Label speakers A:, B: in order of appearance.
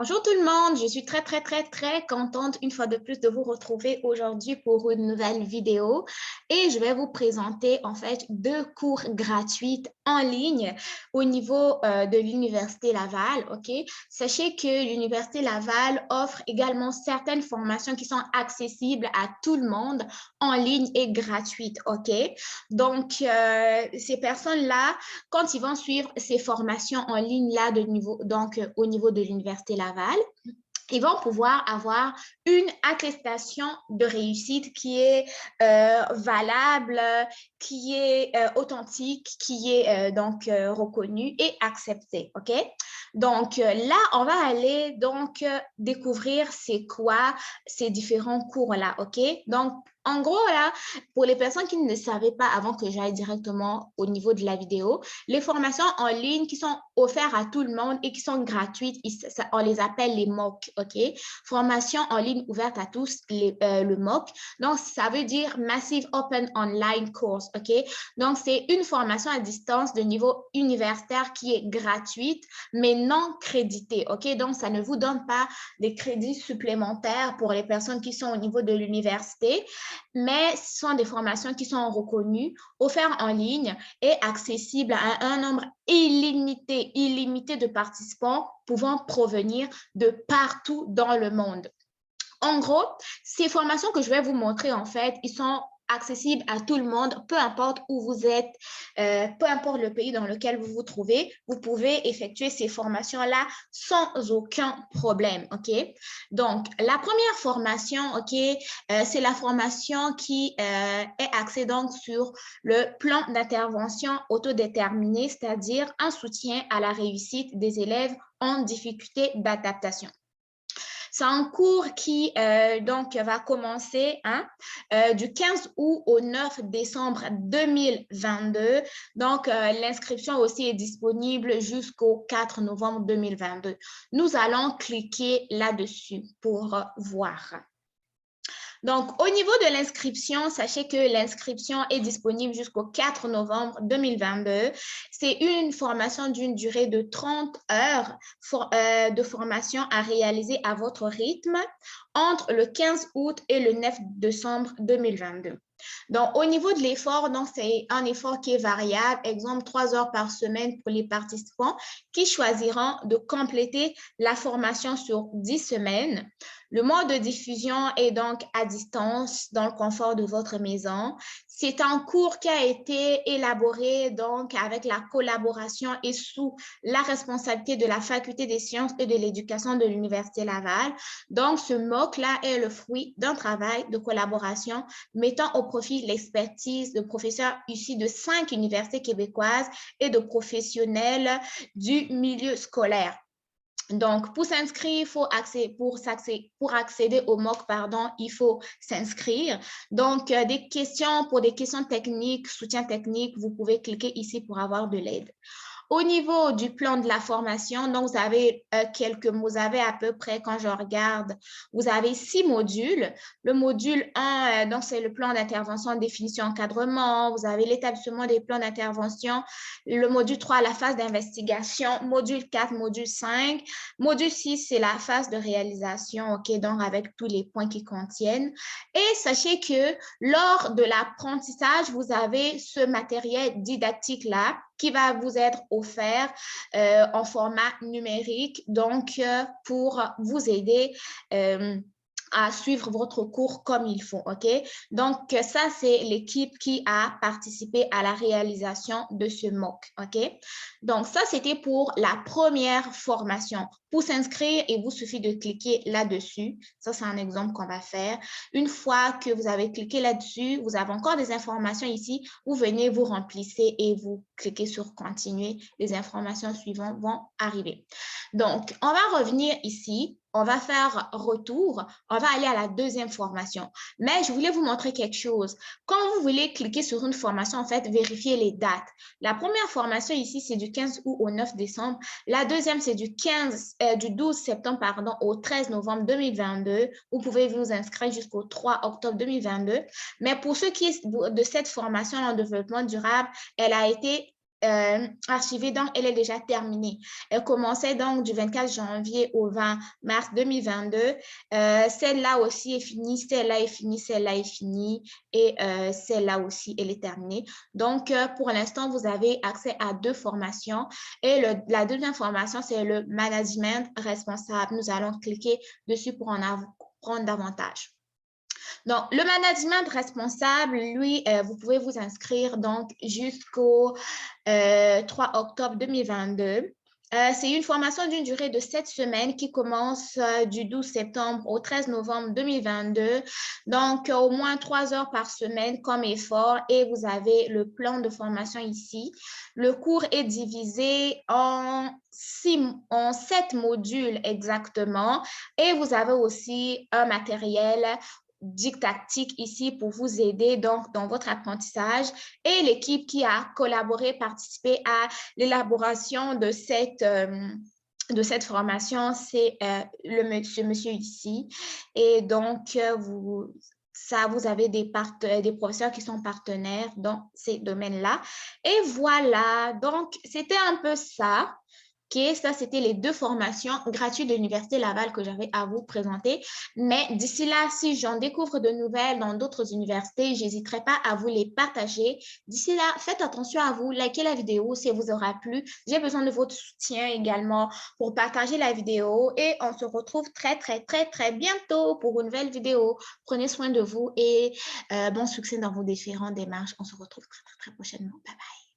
A: Bonjour tout le monde, je suis très contente une fois de plus de vous retrouver aujourd'hui pour une nouvelle vidéo et je vais vous présenter en fait 2 cours gratuits en ligne au niveau de l'Université Laval, ok? Sachez que l'Université Laval offre également certaines formations qui sont accessibles à tout le monde en ligne et gratuites, ok? Donc, ces personnes-là, quand ils vont suivre ces formations en ligne-là au niveau de l'Université Laval, ils vont pouvoir avoir une attestation de réussite qui est valable, qui est authentique, qui est reconnue et acceptée, OK? Donc là, on va aller découvrir c'est quoi ces différents cours-là, OK? Donc, en gros, là, pour les personnes qui ne le savaient pas avant que j'aille directement au niveau de la vidéo, les formations en ligne qui sont offertes à tout le monde et qui sont gratuites, on les appelle les MOOC, OK? Formation en ligne ouverte à tous, le MOOC. Donc, ça veut dire Massive Open Online Course, OK? Donc, c'est une formation à distance de niveau universitaire qui est gratuite, mais non créditée, OK? Donc, ça ne vous donne pas des crédits supplémentaires pour les personnes qui sont au niveau de l'université, mais ce sont des formations qui sont reconnues, offertes en ligne et accessibles à un nombre illimité de participants pouvant provenir de partout dans le monde. En gros, ces formations que je vais vous montrer, en fait, ils sont accessibles à tout le monde, peu importe où vous êtes, peu importe le pays dans lequel vous vous trouvez, vous pouvez effectuer ces formations-là sans aucun problème, OK? Donc, la première formation, OK, c'est la formation qui est axée donc sur le plan d'intervention autodéterminé, c'est-à-dire un soutien à la réussite des élèves en difficulté d'adaptation. C'est un cours qui va commencer du 15 août au 9 décembre 2022. Donc, l'inscription aussi est disponible jusqu'au 4 novembre 2022. Nous allons cliquer là-dessus pour voir. Donc, au niveau de l'inscription, sachez que l'inscription est disponible jusqu'au 4 novembre 2022. C'est une formation d'une durée de 30 heures de formation à réaliser à votre rythme entre le 15 août et le 9 décembre 2022. Donc, au niveau de l'effort, c'est un effort qui est variable, exemple 3 heures par semaine pour les participants qui choisiront de compléter la formation sur 10 semaines. Le mode de diffusion est donc à distance dans le confort de votre maison. C'est un cours qui a été élaboré donc avec la collaboration et sous la responsabilité de la Faculté des sciences et de l'éducation de l'Université Laval. Donc, ce MOOC-là est le fruit d'un travail de collaboration mettant au profit l'expertise de professeurs issus de 5 universités québécoises et de professionnels du milieu scolaire. Donc, pour s'inscrire, pour accéder au MOOC, il faut s'inscrire. Donc, pour des questions techniques, soutien technique, vous pouvez cliquer ici pour avoir de l'aide. Au niveau du plan de la formation, donc vous avez vous avez à peu près, quand je regarde, vous avez 6 modules. Le module 1, donc c'est le plan d'intervention, définition, encadrement. Vous avez l'établissement des plans d'intervention. Le module 3, la phase d'investigation. Module 4, module 5. Module 6, c'est la phase de réalisation, OK, donc avec tous les points qui contiennent. Et sachez que lors de l'apprentissage, vous avez ce matériel didactique-là qui va vous être offert en format numérique, donc pour vous aider à suivre votre cours comme il faut, OK? Donc, ça, c'est l'équipe qui a participé à la réalisation de ce MOOC, OK? Donc, ça, c'était pour la première formation. Pour s'inscrire, il vous suffit de cliquer là-dessus. Ça, c'est un exemple qu'on va faire. Une fois que vous avez cliqué là-dessus, vous avez encore des informations ici. Vous venez, vous remplissez et vous cliquez sur « Continuer ». Les informations suivantes vont arriver. Donc, on va revenir ici. on va faire retour, on va aller à la deuxième formation. Mais je voulais vous montrer quelque chose. Quand vous voulez cliquer sur une formation, en fait, vérifiez les dates. La première formation ici, c'est du 15 août au 9 décembre. La deuxième, c'est du 12 septembre pardon, au 13 novembre 2022. Vous pouvez vous inscrire jusqu'au 3 octobre 2022. Mais pour ce qui est de cette formation en développement durable, elle a été archivée, donc elle est déjà terminée. Elle commençait donc du 24 janvier au 20 mars 2022. Celle-là aussi est finie, celle-là est finie, celle-là est finie et celle-là aussi, elle est terminée. Donc, pour l'instant, vous avez accès à 2 formations et la deuxième formation, c'est le management responsable. Nous allons cliquer dessus pour en apprendre davantage. Donc, le management responsable, lui, vous pouvez vous inscrire donc jusqu'au 3 octobre 2022. C'est une formation d'une durée de 7 semaines qui commence du 12 septembre au 13 novembre 2022. Donc, au moins 3 heures par semaine comme effort et vous avez le plan de formation ici. Le cours est divisé en 7 modules exactement et vous avez aussi un matériel didactique ici pour vous aider donc dans votre apprentissage et l'équipe qui a collaboré, participé à l'élaboration de cette formation, c'est ce monsieur ici. Et donc, vous avez des professeurs qui sont partenaires dans ces domaines-là. Et voilà, donc c'était un peu ça. OK, ça, c'était les 2 formations gratuites de l'Université Laval que j'avais à vous présenter. Mais d'ici là, si j'en découvre de nouvelles dans d'autres universités, je n'hésiterai pas à vous les partager. D'ici là, faites attention à vous, likez la vidéo si elle vous aura plu. J'ai besoin de votre soutien également pour partager la vidéo et on se retrouve très, très, très, très bientôt pour une nouvelle vidéo. Prenez soin de vous et bon succès dans vos différentes démarches. On se retrouve très, très, très prochainement. Bye bye.